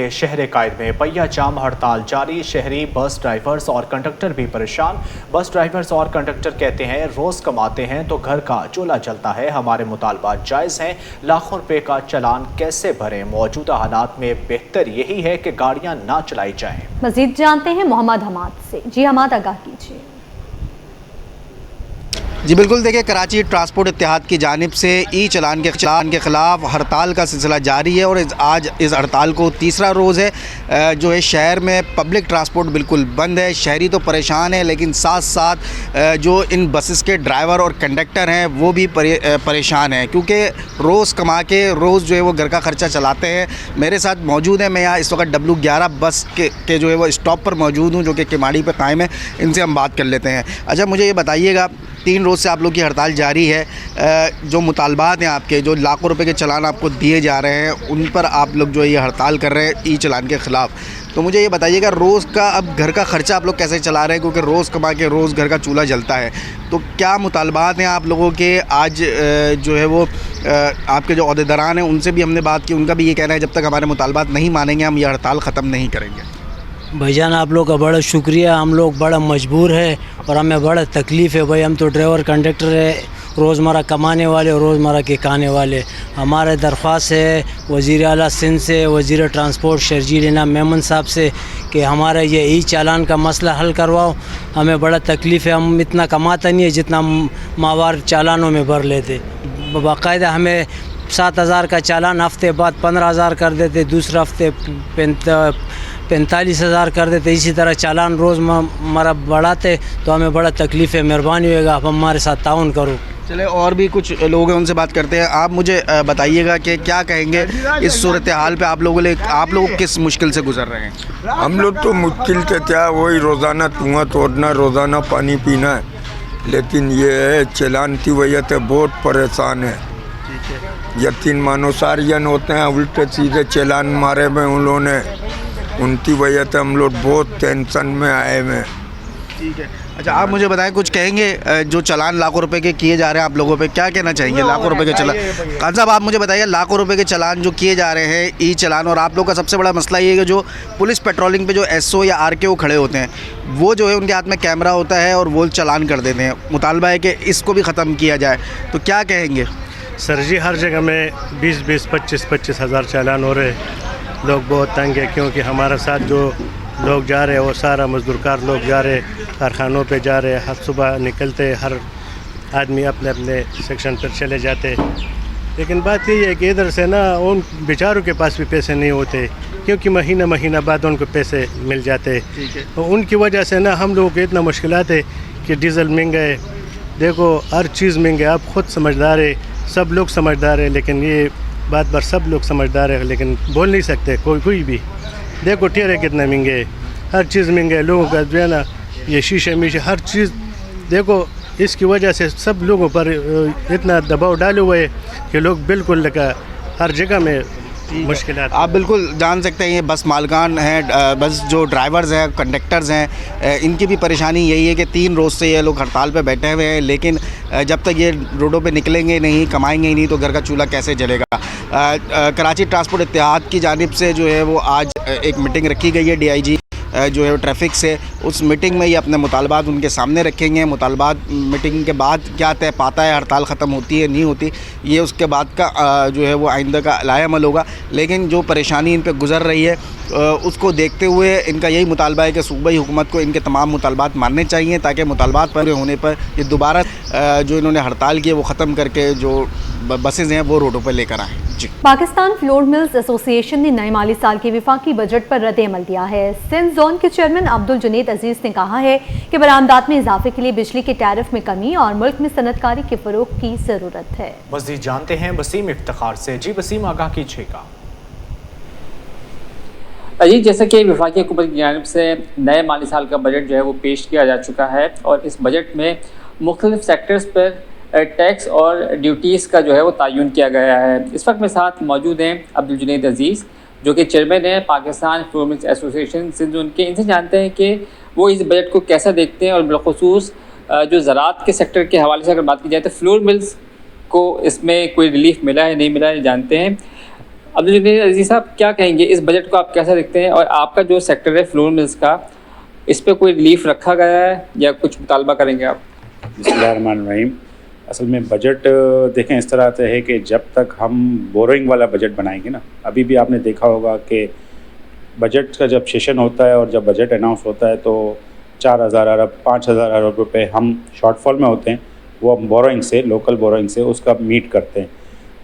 के शहर कायद में पहिया जाम हड़ताल जारी। शहरी बस ड्राइवर्स और कंडक्टर भी परेशान। बस ड्राइवर्स और कंडक्टर कहते हैं रोज कमाते हैं तो घर का चूल्हा जलता है, हमारे मुतालबात जायज़ हैं, लाखों रुपए का चालान कैसे भरें। मौजूदा हालात में बेहतर यही है कि गाड़ियां ना चलाई जाएं। मजीद जानते हैं मोहम्मद हमाद से। जी हमाद, आगाह कीजिए। जी बिल्कुल, देखिए कराची ट्रांसपोर्ट इत्तेहाद की जानिब से ई चालान के ख़िलाफ़ हड़ताल का सिलसिला जारी है और आज इस हड़ताल को तीसरा रोज़ है। जो है शहर में पब्लिक ट्रांसपोर्ट बिल्कुल बंद है। शहरी तो परेशान है, लेकिन साथ साथ जो इन बसेस के ड्राइवर और कंडक्टर हैं वो भी परेशान हैं, क्योंकि रोज़ कमा के रोज़ जो है वो घर का ख़र्चा चलाते हैं। मेरे साथ मौजूद है, मैं यहाँ इस वक्त W11 बस के जो है वो स्टॉप पर मौजूद हूँ, जो कि किमाड़ी पर कायम है। इनसे हम बात कर लेते हैं। अच्छा, मुझे ये बताइएगा, 3 रोज़ से आप लोग की हड़ताल जारी है, जो मुतालबात हैं आपके, जो लाखों रुपए के चालान आपको दिए जा रहे हैं, उन पर आप लोग जो है ये हड़ताल कर रहे हैं ई चालान के ख़िलाफ़। तो मुझे ये बताइएगा, रोज़ का अब घर का ख़र्चा आप लोग कैसे चला रहे हैं, क्योंकि रोज़ कमा के रोज़ घर का चूल्हा जलता है। तो क्या मुतालबात हैं आप लोगों के? आज जो है वो आपके जो ओहदेदारान हैं उनसे भी हमने बात की, उनका भी ये कहना है जब तक हमारे मुतालबात नहीं मानेंगे हम ये हड़ताल ख़त्म नहीं करेंगे। भाईजान, आप लोग का बड़ा शुक्रिया। हम लोग बड़ा मजबूर है और हमें बड़ा तकलीफ़ है भाई। हम तो ड्राइवर कंडक्टर है, रोज़मर्रा कमाने वाले और रोज़मर्रा के खाने वाले। हमारे दरख्वास्त है वज़ीर आला सिंध से, वज़ीर ट्रांसपोर्ट शर्जील इनाम मेमन साहब से कि हमारा ये ई चालान का मसला हल करवाओ। हमें बड़ा तकलीफ़ है, हम इतना कमाता नहीं है जितना माहवार चालानों में भर लेते। बाकायदा हमें 7,000 का चालान हफ्ते बाद 15,000 कर देते, दूसरे हफ्ते 45,000 कर देते। इसी तरह चालान रोज़ हमारा बढ़ाते, तो हमें बड़ा तकलीफ़ है। मेहरबानी होएगा आप हमारे साथ ताउन करो। चले, और भी कुछ लोग हैं, उनसे बात करते हैं। आप मुझे बताइएगा कि क्या कहेंगे इस सूरत हाल पे? आप लोग किस मुश्किल से गुजर रहे हैं? हम लोग तो मुश्किल से क्या, वही रोज़ाना धुआं तोड़ना, रोज़ाना पानी पीना है, लेकिन ये है चालान की वजह से बहुत परेशान है। यकीन मानो सारियन होते हैं, उल्टे सीधे चालान मारे हुए उन्होंने, उनकी वजह से हम लोग बहुत टेंशन में आए हुए। ठीक है। अच्छा, आप मुझे बताएं, कुछ कहेंगे जो चालान लाखों रुपए के किए जा रहे हैं आप लोगों पे, क्या कहना चाहेंगे? लाखों रुपए के चालान, खान साहब आप मुझे बताइए, लाखों रुपए के चालान जो किए जा रहे हैं ई चालान, और आप लोग का सबसे बड़ा मसला ये है कि जो पुलिस पेट्रोलिंग पे जो SO या RKO खड़े होते हैं, वो जो है उनके हाथ में कैमरा होता है और वो चालान कर देते हैं। मुतालबा है कि इसको भी ख़त्म किया जाए, तो क्या कहेंगे? सर जी, हर जगह में 20-20, 25-25 हज़ार चालान हो रहे। लोग बहुत तंग है, क्योंकि हमारे साथ जो लोग जा रहे हैं वो सारा मजदूरकार लोग जा रहे, कारखानों पे जा रहे। हर सुबह निकलते, हर आदमी अपने अपने सेक्शन पर चले जाते। लेकिन बात यही है कि इधर से ना उन बेचारों के पास भी पैसे नहीं होते, क्योंकि महीना बाद उनको पैसे मिल जाते। तो उनकी वजह से ना हम लोगों को इतना मुश्किलात है कि डीज़ल महंगा है, देखो हर चीज़ महंगा है। आप ख़ुद समझदार है, सब लोग समझदार है, लेकिन ये बात पर सब लोग समझदार है, लेकिन बोल नहीं सकते कोई भी। देखो ठेरे कितने महंगे, हर चीज़ महंगे है। लोगों का जो है ना ये शीशे हर चीज़, देखो इसकी वजह से सब लोगों पर इतना दबाव डाले हुए है कि लोग बिल्कुल लगा हर जगह में मुश्किलात। आप बिल्कुल जान सकते हैं, ये बस मालकान हैं, बस जो ड्राइवर्स हैं, कंडक्टर्स हैं, इनकी भी परेशानी यही है कि 3 रोज़ से ये लोग हड़ताल पे बैठे हुए हैं, लेकिन जब तक ये रोडों पे निकलेंगे नहीं, कमाएंगे ही नहीं, तो घर का चूल्हा कैसे जलेगा। कराची ट्रांसपोर्ट इत्तेहाद की जानिब से जो है वो आज एक मीटिंग रखी गई है DIG जो है ट्रैफिक से। उस मीटिंग में ये अपने मुतालबात उनके सामने रखेंगे। मुतालबात मीटिंग के बाद क्या तय पाता है, हड़ताल ख़त्म होती है नहीं होती, ये उसके बाद का जो है वो आइंदा का लाएअमल होगा। लेकिन जो परेशानी इन पर गुज़र रही है उसको देखते हुए इनका यही मुतालबा है कि सूबाई हुकूमत को इनके तमाम मुतालबात मानने चाहिए, ताकि मुतालबात पूरे होने पर ये दोबारा जो इन्होंने हड़ताल की है वो ख़त्म करके जो बसेज़ हैं वो रोडों पर लेकर आएँ। जी। पाकिस्तान फ्लोर मिल्स एसोसिएशन ने नए माली साल के विफाकी बजट पर रद्द-ए-अमल दिया है। सिंध जोन के चेयरमैन अब्दुल जुनैद अजीज़ ने कहा है कि बरामदात में इजाफे के लिए बिजली के टैरिफ में कमी और मुल्क में सनअतकारी के फ़रोग़ की ज़रूरत है। मज़ीद जानते हैं वसीम इफ्तिखार से। जी वसीम, आगाह कीजिएगा। जी, जैसा कि वफाकी हुकूमत की जानिब से नए माली साल का बजट जो है वो पेश किया जा चुका है, और इस बजट में मुख्तलिफ सेक्टर्स पर टैक्स और ड्यूटीज़ का जो है वो तयन किया गया है। इस वक्त मेरे साथ मौजूद हैं अब्दुल जुनैद अजीज़, जो कि चेयरमैन है Pakistan flour mills association Sindh. उनके इनसे जानते हैं कि वो इस बजट को कैसा देखते हैं, और बिलखुसूस जो ज़राअत के सेक्टर के हवाले से अगर बात की जाए तो फ्लोर मिल्स को इसमें कोई रिलीफ मिला है नहीं मिला है, जानते हैं। अब्दुल जुनैद अजीज साहब, क्या कहेंगे इस बजट को, आप कैसे देखते हैं? और आपका जो सेक्टर है फ्लोर मिल्स का, इस पे कोई रिलीफ रखा गया है या कुछ मुतालबा करेंगे आप? बिस्मिल्लाहिर्रहमानिर्रहीम। असल में बजट देखें इस तरह से है कि जब तक हम बोरोइंग वाला बजट बनाएंगे ना, अभी भी आपने देखा होगा कि बजट का जब सेशन होता है और जब बजट अनाउंस होता है तो 4,000 अरब 5,000 अरब रुपए हम शॉर्टफॉल में होते हैं, वो हम बोरोइंग से, लोकल बोरोइंग से उसका मीट करते हैं।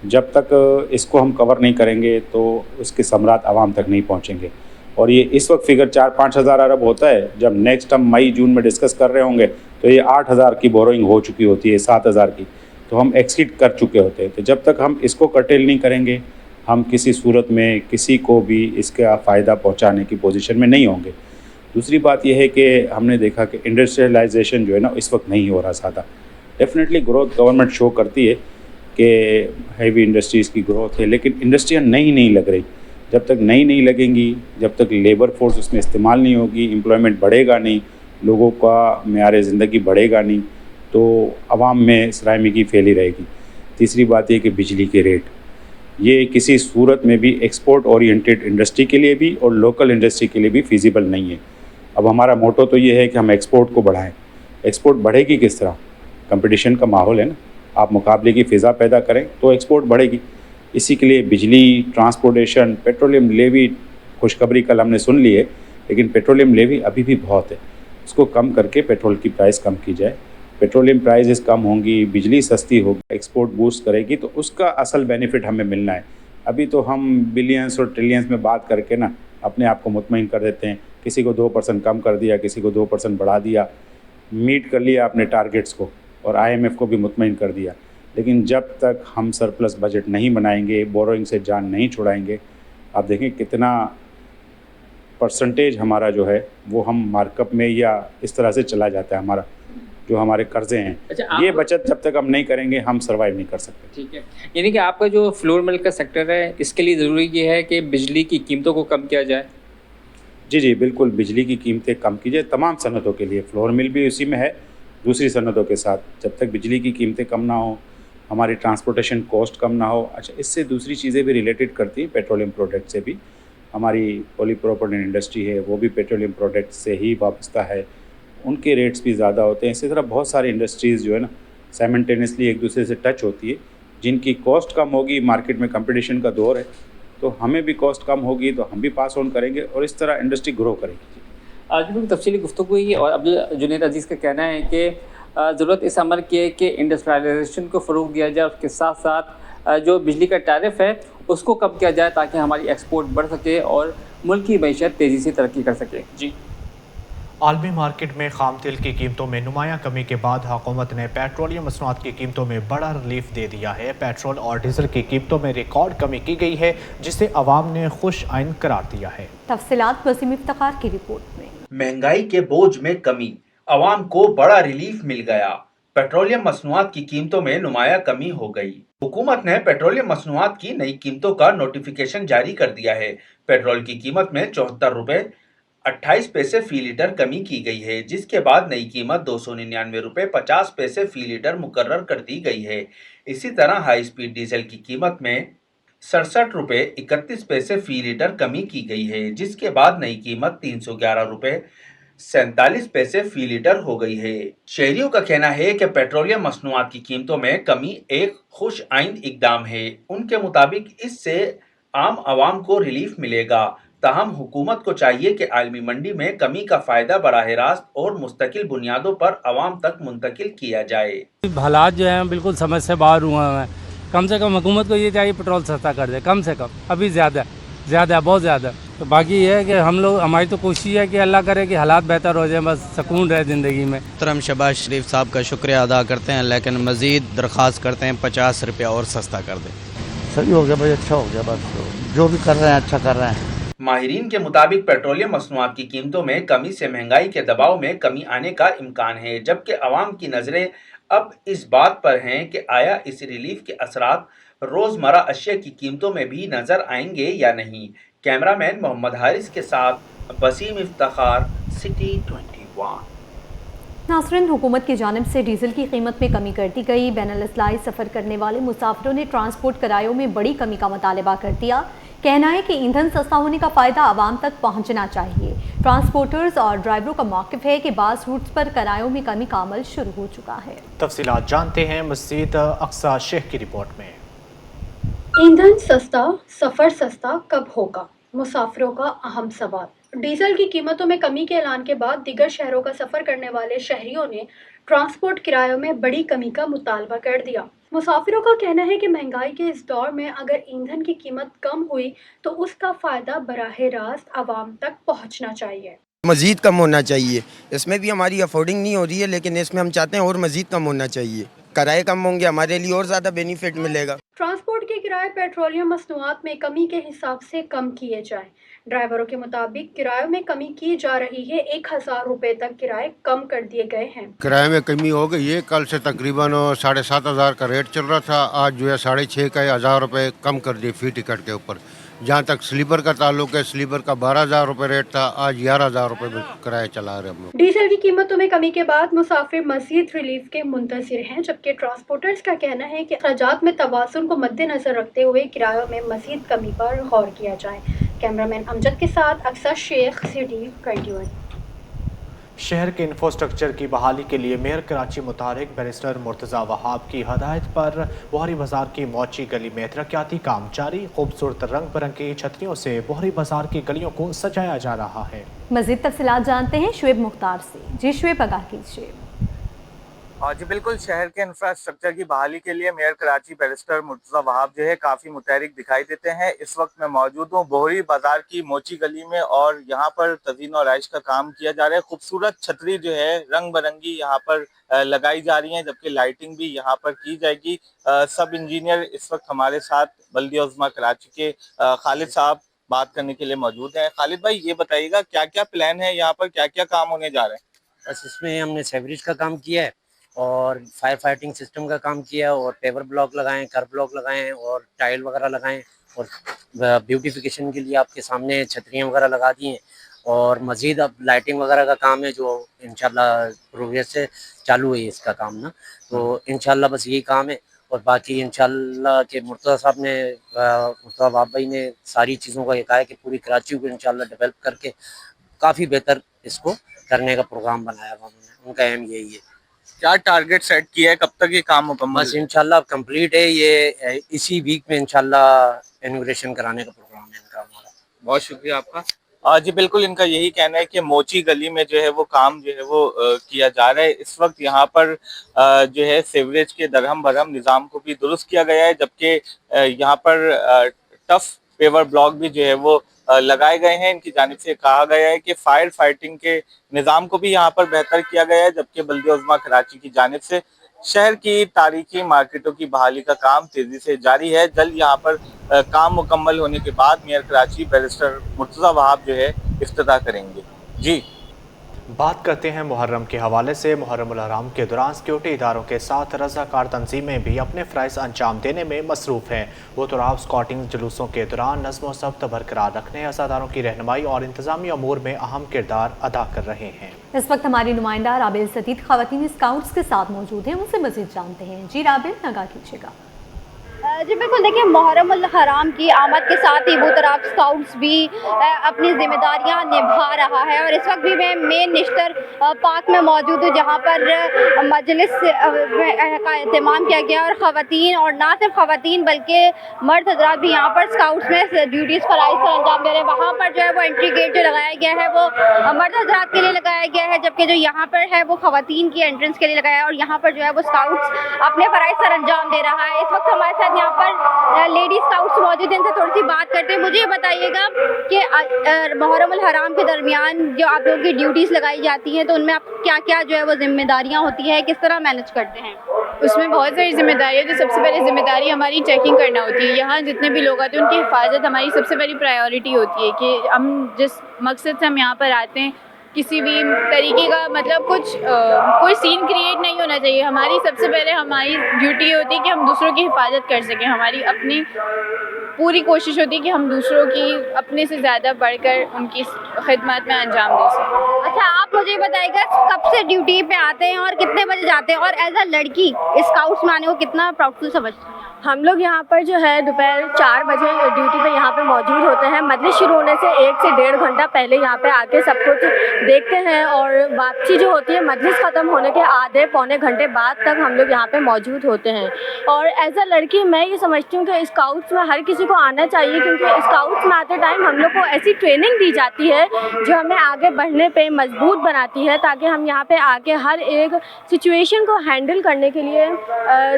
जब तक इसको हम कवर नहीं करेंगे तो उसके समरात आवाम तक नहीं पहुंचेंगे। और ये इस वक्त फिगर 4-5 हज़ार अरब होता है, जब नेक्स्ट हम मई जून में डिस्कस कर रहे होंगे तो ये 8,000 की बोरोइंग हो चुकी होती है, 7,000 की, तो हम एक्सीड कर चुके होते हैं। तो जब तक हम इसको कर्टेल नहीं करेंगे, हम किसी सूरत में किसी को भी इसका फ़ायदा पहुँचाने की पोजीशन में नहीं होंगे। दूसरी बात यह है कि हमने देखा कि इंडस्ट्रियलाइजेशन जो है ना इस वक्त नहीं हो रहा ज़्यादा। डेफिनेटली ग्रोथ गवर्नमेंट शो करती है कि हैवी इंडस्ट्रीज़ की ग्रोथ है, लेकिन इंडस्ट्रियाँ नई नहीं लग रही। जब तक नई नहीं लगेंगी, जब तक लेबर फोर्स उसमें इस्तेमाल नहीं होगी, एम्प्लॉयमेंट बढ़ेगा नहीं, लोगों का मेयार ज़िंदगी बढ़ेगा नहीं, तो आवाम में सराहमगी फैली रहेगी। तीसरी बात ये कि बिजली के रेट, ये किसी सूरत में भी एक्सपोर्ट ओरिएंटेड इंडस्ट्री के लिए भी और लोकल इंडस्ट्री के लिए भी फिजिबल नहीं है। अब हमारा मोटो तो ये है कि हम एक्सपोर्ट को बढ़ाएं। एक्सपोर्ट बढ़ेगी किस तरह? कंपटीशन का माहौल है ना, आप मुकाबले की फ़िज़ा पैदा करें तो एक्सपोर्ट बढ़ेगी। इसी के लिए बिजली, ट्रांसपोर्टेशन, पेट्रोलियम लेवी, खुशखबरी कल हमने सुन ली है, लेकिन पेट्रोलियम लेवी अभी भी बहुत है, उसको कम करके पेट्रोल की प्राइस कम की जाए। पेट्रोलियम प्राइसेस कम होंगी, बिजली सस्ती होगी, एक्सपोर्ट बूस्ट करेगी, तो उसका असल बेनिफिट हमें मिलना है। अभी तो हम बिलियंस और ट्रिलियंस में बात करके ना अपने आप को मुतमईन कर देते हैं, किसी को 2% कम कर दिया, किसी को 2% बढ़ा दिया, मीट कर लिया अपने टारगेट्स को, और IMF को भी मुतमईन कर दिया। लेकिन जब तक हम सरप्लस बजट नहीं बनाएंगे, बोरोइंग से जान नहीं छुड़ाएंगे, आप देखें कितना परसेंटेज हमारा जो है वो हम मार्कअप में या इस तरह से चला जाता है, हमारा जो हमारे कर्जे हैं। अच्छा, ये बचत जब तक हम नहीं करेंगे हम सर्वाइव नहीं कर सकते। ठीक है, यानी कि आपका जो फ्लोर मिल्क का सेक्टर है, इसके लिए ज़रूरी ये है कि बिजली की कीमतों को कम किया जाए। जी बिल्कुल, बिजली की कीमतें कम की जाए तमाम सनतों के लिए, फ्लोर मिल भी उसी में है, दूसरी सनतों के साथ। जब तक बिजली की कीमतें कम ना हो, हमारी ट्रांसपोर्टेशन कॉस्ट कम ना हो। अच्छा, इससे दूसरी चीज़ें भी रिलेटेड करती हैं, पेट्रोलियम प्रोडक्ट से भी। हमारी पॉलीप्रोपिलीन इंडस्ट्री है, वो भी पेट्रोलियम प्रोडक्ट से ही वाबस्ता है, उनके रेट्स भी ज़्यादा होते हैं। इसी तरह बहुत सारी इंडस्ट्रीज़ जो है ना साइमल्टेनियसली एक दूसरे से टच होती है, जिनकी कॉस्ट कम होगी, मार्केट में कंपटीशन का दौर है, तो हमें भी कॉस्ट कम होगी तो हम भी पास ऑन करेंगे और इस तरह इंडस्ट्री ग्रो करेगी। आज भी तफसीली गुफ्तगू हुई और अब्दुल जुनैद अजीज़ का कहना है कि ज़रूरत इस अमर की है कि इंडस्ट्रियलाइजेशन को फ़रोग़ दिया जाए, उसके साथ साथ जो बिजली का टैरिफ है उसको कम किया जाए ताकि हमारी एक्सपोर्ट बढ़ सके और मुल्क की मईशत तेज़ी से तरक्की कर सके। जी, आलमी मार्केट में खाम तेल की कीमतों में नुमायां कमी के बाद हुकूमत ने पेट्रोलियम मसनूआत की कीमतों में बड़ा रिलीफ दे दिया है। पेट्रोल और डीजल की कीमतों में रिकॉर्ड कमी की गई है, जिसे अवाम ने खुश आइन करार दिया है। तफसीलात वसीम इफ्तिखार की रिपोर्ट में। महंगाई के बोझ में कमी, अवाम को बड़ा रिलीफ मिल गया। पेट्रोलियम मसनूआत की कीमतों में नुमायां कमी हो गई। हुकूमत ने पेट्रोलियम मसनूआत की नई कीमतों का नोटिफिकेशन जारी कर दिया है। पेट्रोल की कीमत में 74 रुपए 28 पैसे फी लीटर कमी की गई है, जिसके बाद नई कीमत 299 रुपए 50 पैसे फी लीटर मुकर्रर कर दी गई है। इसी तरह हाई स्पीड डीजल की कीमत में 67 रुपए 31 पैसे फी लीटर कमी की गई है, जिसके बाद नई कीमत 311 रुपए 47 पैसे फी लीटर हो गई है। शहरियों का कहना है कि पेट्रोलियम मसनूआत की कीमतों में कमी एक खुश आइंद इकदाम है। उनके मुताबिक इससे आम आवाम को रिलीफ मिलेगा। ताहम हुकूमत को चाहिए कि आलमी मंडी में कमी का फ़ायदा बराह रास्त और मुस्तकिल बुनियादों पर आवाम तक मुंतकिल किया जाए। हालात जो हैं बिल्कुल समझ से बाहर हुआ है। कम से कम हुकूमत को ये चाहिए पेट्रोल सस्ता कर दे, कम से कम। अभी ज़्यादा बहुत ज़्यादा। तो बाकी ये है कि हम लोग, हमारी तो कोशिश है कि अल्लाह करे कि हालात बेहतर हो जाए, बस सुकून रहे ज़िंदगी में। मोहतरम शहबाज शरीफ साहब का शुक्रिया अदा करते हैं, लेकिन मज़ीद दरख्वास्त करते हैं 50 रुपया और सस्ता कर दें। सही हो गया भाई, अच्छा हो गया, बस जो भी कर रहे हैं अच्छा कर रहे हैं। माहिरीन के मुताबिक पेट्रोलियम मसनूआत की कीमतों में कमी से महंगाई के दबाव में कमी आने का इम्कान है, जबकि अवाम की नज़रें अब इस बात पर हैं कि आया इस रिलीफ के असरात रोज़मर्रा अशिया की कीमतों में भी नज़र आएंगे या नहीं। कैमरामैन मोहम्मद हारिस के साथ वसीम इफ्तिखार, सिटी 21। नाज़रीन, हुकूमत की जानिब से डीजल की कीमत में कमी कर दी गई। बैनुल-अज़लाई सफ़र करने वाले मुसाफिरों ने ट्रांसपोर्ट किरायों में बड़ी कमी का मुतालबा कर दिया। कहना है कि ईंधन सस्ता होने का फ़ायदा आवाम तक पहुंचना चाहिए। ट्रांसपोर्टर्स और ड्राइवरों का मौक़िफ़ है कि बाज़ रूट्स पर किरायों में कमी का अमल शुरू हो चुका है। तफसीलात जानते हैं मज़ीद अक्सा शेख की रिपोर्ट में। ईंधन सस्ता, सफ़र सस्ता कब होगा? मुसाफिरों का अहम सवाल। डीजल की कीमतों में कमी के ऐलान के बाद दीगर शहरों का सफ़र करने वाले शहरियों ने ट्रांसपोर्ट किरायों में बड़ी कमी का मुतालबा कर दिया। मुसाफिरों का कहना है कि महंगाई के इस दौर में अगर ईंधन की कीमत कम हुई तो उसका फ़ायदा बराह रास्त आवाम तक पहुँचना चाहिए। मज़ीद कम होना चाहिए। इसमें भी हमारी अफोर्डिंग नहीं हो रही है, लेकिन इसमें हम चाहते हैं और मज़ीद कम होना चाहिए। किराए कम होंगे, हमारे लिए और ज़्यादा बेनिफिट मिलेगा। ट्रांसपोर्ट के किराए पेट्रोलियम मसनूआत में कमी के हिसाब से कम किए जाएं। ड्राइवरों के मुताबिक किरायों में कमी की जा रही है। 1000 रुपए तक किराए कम कर दिए गए हैं। किराए में कमी हो गई है। कल से तकरीबन 7500 का रेट चल रहा था, आज जो है 6,500 का 1000 रुपये कम कर दिए फी टिकट के ऊपर। जहाँ तक स्लीपर का ताल्लुक है, स्लीपर का 12,000 रुपये रेट था, आज 11,000 रुपये किराया चला रहे हम लोग। डीजल की कीमतों में कमी के बाद मुसाफिर मज़ीद रिलीफ के मुंतज़िर हैं, जबकि ट्रांसपोर्टर्स का कहना है कि अखराजात में तवाज़ुन को मद्देनजर रखते हुए किरायों में मज़ीद कमी पर गौर किया जाए। कैमरामैन अमजद के साथ अक्सर शेख, सिटी 21। शहर के इंफ्रास्ट्रक्चर की बहाली के लिए मेयर कराची मुतारिक बैरिस्टर मुर्तज़ा वहाब की हदायत पर बोहरी बाज़ार की मौची गली में तरक्याती काम जारी। खूबसूरत रंग बिरंगी छतरियों से बोहरी बाज़ार की गलियों को सजाया जा रहा है। मज़ीद तफसीलात जानते हैं शुएब मुख्तार से। जी शुएब, आगाह कीजिए। जी बिल्कुल, शहर के इंफ्रास्ट्रक्चर की बहाली के लिए मेयर कराची बैरिस्टर मुर्तज़ा वहाब जो है काफ़ी मुतहरिक दिखाई देते हैं। इस वक्त मैं मौजूद हूँ बोहरी बाज़ार की मोची गली में और यहाँ पर तज़ीन और आइश का काम किया जा रहा है। खूबसूरत छतरी जो है रंग बिरंगी यहाँ पर लगाई जा रही हैं, जबकि लाइटिंग भी यहाँ पर की जाएगी। सब इंजीनियर इस वक्त हमारे साथ बल्दिया उज़्मा कराची के खालिद साहब बात करने के लिए मौजूद हैं। खालिद भाई, ये बताइएगा क्या क्या प्लान है यहाँ पर, क्या क्या काम होने जा रहे हैं? बस इसमें हमने सेवरेज का काम किया है और फायर फाइटिंग सिस्टम का काम किया और पेवर ब्लॉक लगाएं, कर ब्लॉक लगाएं और टाइल वगैरह लगाएं और ब्यूटिफिकेशन के लिए आपके सामने छतरियाँ वगैरह लगा दी हैं। और मज़ीद अब लाइटिंग वगैरह का काम है जो इंशाल्लाह प्रोग्रेस से चालू है इसका काम ना, तो इंशाल्लाह बस यही काम है। और बाकी इंशाल्लाह के मुर्तज़ा साहब ने, मुर्तज़ा वहाब भाई ने सारी चीज़ों का ये कहा है कि पूरी कराची को इंशाल्लाह डेवलप करके काफ़ी बेहतर इसको करने का प्रोग्राम बनाया हुआ उन्होंने, उनका एम यही है। क्या टारगेट सेट किया है, कब तक ये काम मुकम्मल? बस इंशाल्लाह कंप्लीट है ये, इसी वीक में इंशाल्लाह इनॉग्रेशन कराने का प्रोग्राम है इनका हमारा। बहुत शुक्रिया आपका। जी बिल्कुल, इनका यही कहना है कि मोची गली में जो है वो काम जो है वो किया जा रहा है। इस वक्त यहाँ पर जो है सीवरेज के दरहम भरहम निज़ाम को भी दुरुस्त किया गया है, जबकि यहाँ पर टफ पेवर ब्लॉक भी जो है वो लगाए गए हैं। इनकी जानिब से कहा गया है कि फायर फाइटिंग के निज़ाम को भी यहाँ पर बेहतर किया गया है, जबकि बल्दिया उज़्मा कराची की जानिब से शहर की तारीखी मार्केटों की बहाली का काम तेज़ी से जारी है। जल्द यहाँ पर काम मुकम्मल होने के बाद मेयर कराची बैरिस्टर मुर्तज़ा वहाब जो है इफ्तिताह करेंगे। जी बात करते हैं मुहर्रम के हवाले से। मुहर्रमुल हराम के दौरान सिक्योरिटी इदारों के साथ रज़ाकार तंजीमें भी अपने फ़राइज़ अंजाम देने में मसरूफ़ हैं। वो तुराब स्कॉटिंग जुलूसों के दौरान नज़्म व ज़ब्त बरकरार रखने, अज़ादारों की रहनुमाई और इंतज़ामी अमूर में अहम किरदार अदा कर रहे हैं। इस वक्त हमारी नुमाइंदा राबिल सतीद ख़वातीन स्काउट्स के साथ मौजूद हैं, उनसे मज़ीद जानते हैं। जी राबिल, आगाह कीजिएगा। जी बिल्कुल, देखिए मुहर्रमुल हराम की आमद के साथ ही बुतराब स्काउट्स भी अपनी जिम्मेदारियां निभा रहा है और इस वक्त भी मैं मेन निश्तर पार्क में मौजूद हूँ, जहाँ पर मजलिस का एहतमाम किया गया और ख़वातीन और ना सिर्फ ख़वातीन बल्कि मर्द हजरात भी यहाँ पर स्काउट्स में ड्यूटीज़ फ़राइज़ का अंजाम दे रहे हैं। वहाँ पर जो है वो एंट्री गेट जो लगाया गया है वो मर्द हजरात के लिए लगाया गया है, जबकि जो यहाँ पर है वो ख़वातीन की एंट्रेंस के लिए लगाया है और यहाँ पर जो है वो स्काउट्स अपने फ़राइज़ सर अंजाम दे रहा है। इस वक्त हमारे साथ यहाँ पर लेडी स्काउट्स मौजूद हैं, इनसे थोड़ी सी बात करते हैं। मुझे ये बताइएगा कि मुहर्रमुल हराम के दरमियान जो आप लोगों की ड्यूटीज़ लगाई जाती हैं तो उनमें आप क्या क्या जो है वो जिम्मेदारियां होती है, किस तरह मैनेज करते हैं? उसमें बहुत सारी जिम्मेदारी है। जो सबसे पहले जिम्मेदारी हमारी चेकिंग करना होती है। यहाँ जितने भी लोग आते हैं उनकी हिफाजत हमारी सबसे पहली प्रायोरिटी होती है कि हम जिस मकसद से हम यहाँ पर आते हैं किसी भी तरीके का मतलब कोई सीन क्रिएट नहीं होना चाहिए। हमारी सबसे पहले हमारी ड्यूटी होती है कि हम दूसरों की हिफाजत कर सकें। हमारी अपनी पूरी कोशिश होती है कि हम दूसरों की अपने से ज़्यादा बढ़कर उनकी खिदमत में अंजाम दे सकें। अच्छा, आप मुझे बताइएगा कब से ड्यूटी पे आते हैं और कितने बजे जाते हैं और एज अ लड़की स्काउट्स में आने को कितना प्राउडफुल समझते हैं? हम लोग यहाँ पर जो है दोपहर 4 बजे ड्यूटी पे यहाँ पे मौजूद होते हैं। मजलिस शुरू होने से 1 से 1.5 घंटा पहले यहाँ पे आके सब कुछ देखते हैं और वापसी जो होती है मजलिस ख़त्म होने के आधे पौने घंटे बाद तक हम लोग यहाँ पे मौजूद होते हैं। और एज अ लड़की मैं ये समझती हूँ कि स्काउट्स में हर किसी को आना चाहिए, क्योंकि स्काउट्स में आते टाइम हम लोग को ऐसी ट्रेनिंग दी जाती है जो हमें आगे बढ़ने पे मजबूत बनाती है, ताकि हम यहाँ पे आके हर एक सिचुएशन को हैंडल करने के लिए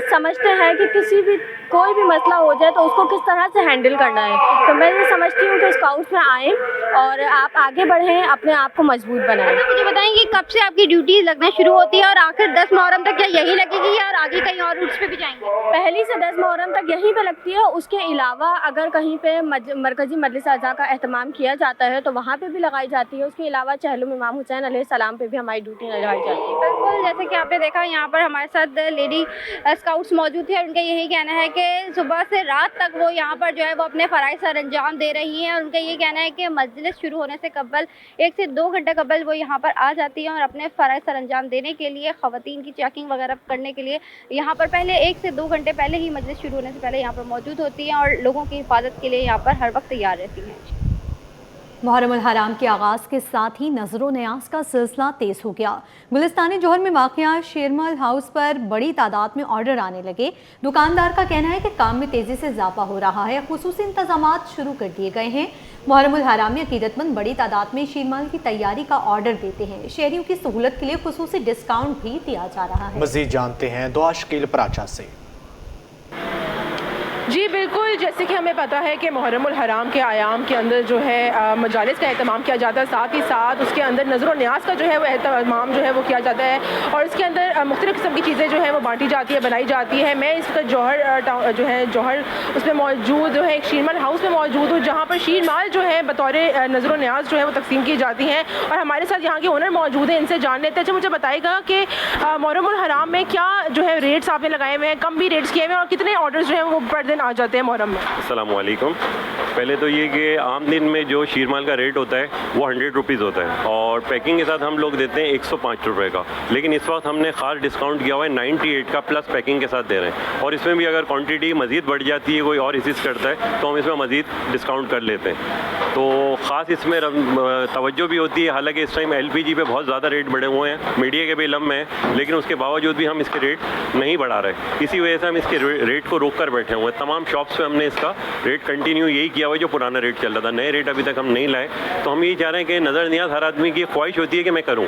समझते हैं कि किसी भी कोई भी मसला हो जाए तो उसको किस तरह से हैंडल करना है। तो मैं ये समझती हूँ कि स्काउट्स में आएँ और आप आगे बढ़ें, अपने आप को मजबूत बनाएं। मुझे बताएंगे कब से आपकी ड्यूटी लगना शुरू होती है और आखिर 10 मुहर्रम तक क्या यही लगेगी या आगे कहीं और रूट्स पे भी जाएंगे? पहली से 10 मुहर्रम तक यहीं पे लगती है। उसके अलावा अगर कहीं पे मरकजी मजलिस अज़ा का एहतमाम किया जाता है तो वहाँ पे भी लगाई जाती है। उसके अलावा चहलुम इमाम हुसैन अलैहिस्सलाम पे भी हमारी ड्यूटी लगाई जाती है। बिल्कुल, जैसे कि आपने देखा यहाँ पर हमारे साथ लेडी स्काउट्स मौजूद थे। उनका यही कहना है कि सुबह से रात तक वो यहाँ पर जो है वो अपने फ़राइज़ सर अंजाम दे रही हैं और उनका ये कहना है कि मजलिस शुरू होने से कबल 1 से 2 घंटे कबल वो यहाँ पर आ जाती हैं और अपने फ़राइज़ सर अंजाम देने के लिए, ख़वातीन की चेकिंग वगैरह करने के लिए यहाँ पर पहले 1 से 2 घंटे पहले ही मजलिस शुरू होने से पहले यहाँ पर मौजूद होती हैं और लोगों की हिफाजत के लिए यहाँ पर हर वक्त तैयार रहती हैं। मुहर्रमुल हराम के आगाज़ के साथ ही नजरो न्याज का सिलसिला तेज़ हो गया। गुलिस्तानी जौहर में वाक़िया शेरमहल हाउस पर बड़ी तादाद में ऑर्डर आने लगे। दुकानदार का कहना है कि काम में तेज़ी से इजाफा हो रहा है, खुसूसी इंतजामात शुरू कर दिए गए हैं। मुहर्रमुल हराम में अकीदतमंद बड़ी तादाद में शीरमहल की तैयारी का ऑर्डर देते हैं। शहरियों की सहूलत के लिए खुसूसी डिस्काउंट भी दिया जा रहा है। मज़ीद जानते हैं दुआ शकील पराचा से। जी बिल्कुल, जैसे कि हमें पता है कि मुहर्रमुल हराम के आयाम के अंदर जो है मजालिस का एहतमाम किया जाता है, साथ ही साथ उसके अंदर नज़र और न्याज का जो है वो एहतमाम जो है वो किया जाता है और इसके अंदर मुख्तलिफ़ किस्म की चीज़ें जो है वो बांटी जाती है, बनाई जाती है। मैं इस वक्त जौहर जो है जौहर उसमें मौजूद जो है एक शीरमहल हाउस में मौजूद हूँ, जहाँ पर शीरमाल जो है बतौर नज़र और न्याज जो है वो तकसीम की जाती हैं और हमारे साथ यहाँ के ओनर मौजूद हैं, इनसे जान लेते हैं। अच्छा, मुझे बताएगा कि मुहर्रमुल हराम में क्या जो है रेट्स आपने लगाए हुए हैं, कम भी रेट्स किए हुए हैं और कितने ऑर्डर्स जो हैं वो पर दिन आ जाते हैं मुहर्रम में? अस्सलाम वालेकुम। पहले तो ये कि आम दिन में जो शीरमाल का रेट होता है वो 100 रुपीज़ होता है और पैकिंग के साथ हम लोग देते हैं 105 रुपये का, लेकिन इस वक्त हमने ख़ास डिस्काउंट किया हुआ है 98 का प्लस पैकिंग के साथ दे रहे हैं और इसमें भी अगर क्वांटिटी मज़ीद बढ़ जाती है, कोई और इंसिस्ट करता है तो हम इसमें मज़ीद डिस्काउंट कर लेते हैं। तो ख़ास इसमें तवज्जो भी होती है। हालांकि इस टाइम LPG पे बहुत ज़्यादा रेट बढ़े हुए हैं, मीडिया के भी लम है, लेकिन उसके बावजूद भी हम इसके रेट नहीं बढ़ा रहे। इसी वजह से हम इसके रेट को रोक कर बैठे हुए हैं। तमाम शॉप्स पे हमने इसका रेट कंटिन्यू यही किया हुआ है जो पुराना रेट चल रहा था, नए रेट अभी तक हम नहीं लाए। तो हम यही चाह रहे हैं कि नज़र न्याज हर आदमी की ख्वाहिश होती है कि मैं करूँ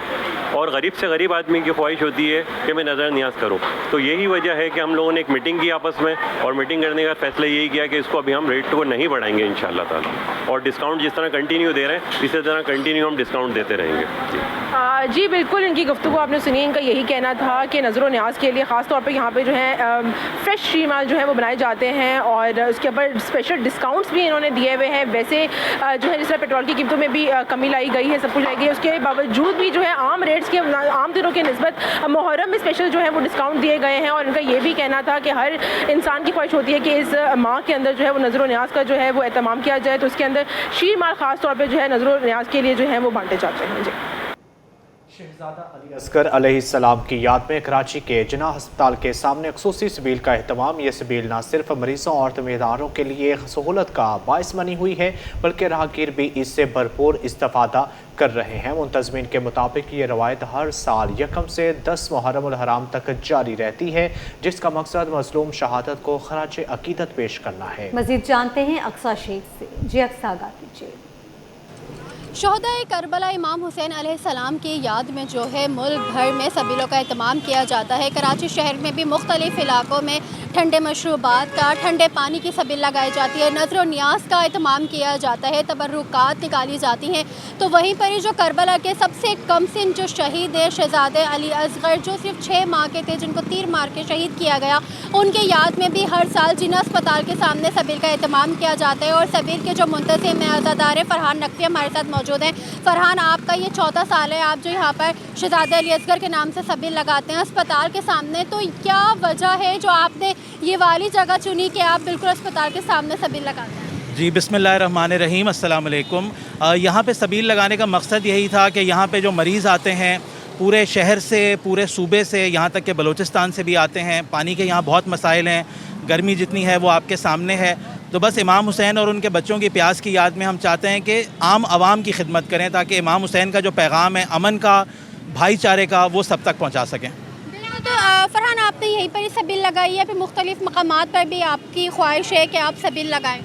और गरीब से गरीब आदमी की ख्वाहिश होती है कि मैं नज़र न्याज करूँ। तो यही वजह है कि हम लोगों ने एक मीटिंग की आपस में और मीटिंग करने का फैसला यही किया कि इसको अभी हम रेट को नहीं बढ़ाएंगे इंशाअल्लाह ताला, और डिस्काउंट जिस तरह कंटिन्यू दे रहे हैं इसी तरह कंटिन्यू हम डिस्काउंट देते रहेंगे। जी बिल्कुल, इनकी गुफ्तगू आपने सुनी। इनका यही कहना था कि नज़र और न्याज के लिए ख़ास तौर पे यहाँ पे जो है फ्रेश शीरमाल जो है वो बनाए जाते हैं और उसके ऊपर स्पेशल डिस्काउंट्स भी इन्होंने दिए हुए हैं। वैसे जो है जिस तरह पेट्रोल की कीमतों में भी कमी लाई गई है, सब कुछ लाई गई है, उसके बावजूद भी जो है आम रेट्स के आम दिनों के निस्बत मुहर्रम में स्पेशल जो है वो डिस्काउंट दिए गए हैं। और इनका ये भी कहना था कि हर इंसान की ख्वाहिश होती है कि इस माह के अंदर जो है वो नज़र और न्याज का जो है वो एहतमाम किया जाए, तो उसके अंदर शीरमाल ख़ास तौर पर जो है नज़र और न्याज के लिए जो है वो बांटे जाते हैं। जी, शहजादा अली असगर अलैहिस्सलाम की याद में कराची के जिन्ना अस्पताल के सामने खसूसी सबील का एहतमाम। ये सबील न सिर्फ मरीजों और तमीदारों के लिए सहूलत का बायस बनी हुई है बल्कि राहगीर भी इससे भरपूर इस्तेफादा कर रहे हैं। मुंतज़मीन के मुताबिक ये रवायत हर साल 1 से 10 मुहर्रमुल हराम तक जारी रहती है, जिसका मकसद मज़लूम शहादत को खराज अकीदत पेश करना है। मज़ीद जानते हैं अक्सा शेख से। जी अक्सा, आगाह कीजिए। शहदाए करबला इमाम हुसैन अलैहिस्सलाम की याद में जो है मुल्क भर में सबीलों का एहतमाम किया जाता है। कराची शहर में भी मुख्तलिफ इलाकों में ठंडे मशरूबात का, ठंडे पानी की सबील लगाई जाती है, नज़र और न्याज का एहतमाम किया जाता है, तबर्रुकात निकाली जाती हैं। तो वहीं पर ही जो करबला के सबसे कम सिन जो शहीद है शहजादे अली असगर, जो सिर्फ 6 माह के थे, जिनको तीर मार के शहीद किया गया, उनके याद में भी हर साल जिन्ना अस्पताल के सामने सबील का एहतमाम किया जाता है। और सबील के जो मुंतज़िम अज़ादार फरहान नकवी हमारे साथ मौजूद हैं। फरहान, आपका ये 14 साल है आप जो यहाँ पर शहजादे अली असगर के नाम से सबील लगाते हैं अस्पताल के सामने, तो क्या वजह है जो आपने ये वाली जगह चुनी कि आप बिल्कुल अस्पताल के सामने सबील लगाते हैं? जी, बिस्मिल्लाहिर्रहमानिर्रहीम, अस्सलाम वालेकुम। यहाँ पे सबील लगाने का मकसद यही था कि यहाँ पे जो मरीज़ आते हैं पूरे शहर से, पूरे सूबे से, यहाँ तक कि बलूचिस्तान से भी आते हैं। पानी के यहाँ बहुत मसाइल हैं, गर्मी जितनी है वो आपके सामने है। तो बस इमाम हुसैन और उनके बच्चों की प्यास की याद में हम चाहते हैं कि आम आवाम की खिदमत करें ताकि इमाम हुसैन का जो पैगाम है अमन का, भाईचारे का, वो सब तक पहुँचा सकें। तो फरहान, आपने यहीं पर सबील लगाई है, फिर मुख्तलिफ मकामात पर भी आपकी ख्वाहिश है कि आप सबील लगाएं?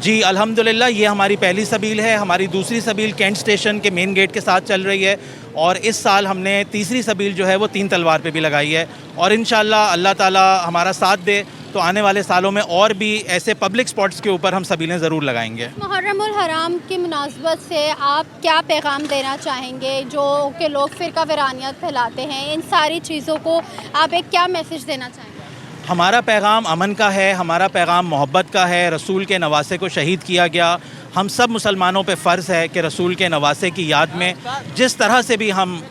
जी अल्हम्दुलिल्लाह, ये हमारी पहली सबील है। हमारी दूसरी सबील कैंट स्टेशन के मेन गेट के साथ चल रही है और इस साल हमने तीसरी सबील जो है वो 3 तलवार पे भी लगाई है और इंशाअल्लाह अल्लाह ताला हमारा साथ दे तो आने वाले सालों में और भी ऐसे पब्लिक स्पॉट्स के ऊपर हम सबीलें ज़रूर लगाएंगे। मुहर्रमुल हराम की मुनासबत से आप क्या पैगाम देना चाहेंगे जो कि लोग फ़िरका वरानियत फैलाते हैं, इन सारी चीज़ों को आप एक क्या मैसेज देना चाहेंगे? हमारा पैगाम अमन का है, हमारा पैगाम मोहब्बत का है। रसूल के नवासे को शहीद किया गया। हम सब मुसलमानों पे फ़र्ज़ है कि रसूल के नवासे की याद में जिस तरह से भी हम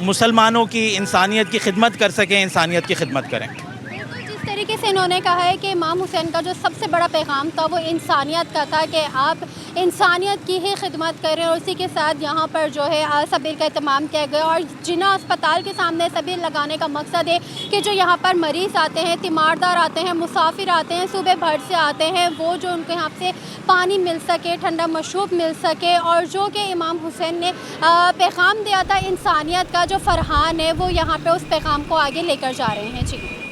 मुसलमानों की इंसानियत की खिदमत कर सकें, इंसानियत की खिदमत करें। जिस तरीके से इन्होंने कहा है कि इमाम हुसैन का जो सबसे बड़ा पैगाम था वो इंसानियत का था कि आप इंसानियत की ही खिदमत करें और उसी के साथ यहाँ पर जो है सबील का एहतमाम किया गया और जिन्ना अस्पताल के सामने सबील लगाने का मकसद है कि जो यहाँ पर मरीज़ आते हैं, तीमारदार आते हैं, मुसाफिर आते हैं, सूबे भर से आते हैं, वो जो उनको यहाँ से पानी मिल सके, ठंडा मशरूब मिल सके और जो कि इमाम हुसैन ने पैगाम दिया था इंसानियत का, जो फरहान है वो यहाँ पर उस पैगाम को आगे लेकर जा रहे हैं। जी।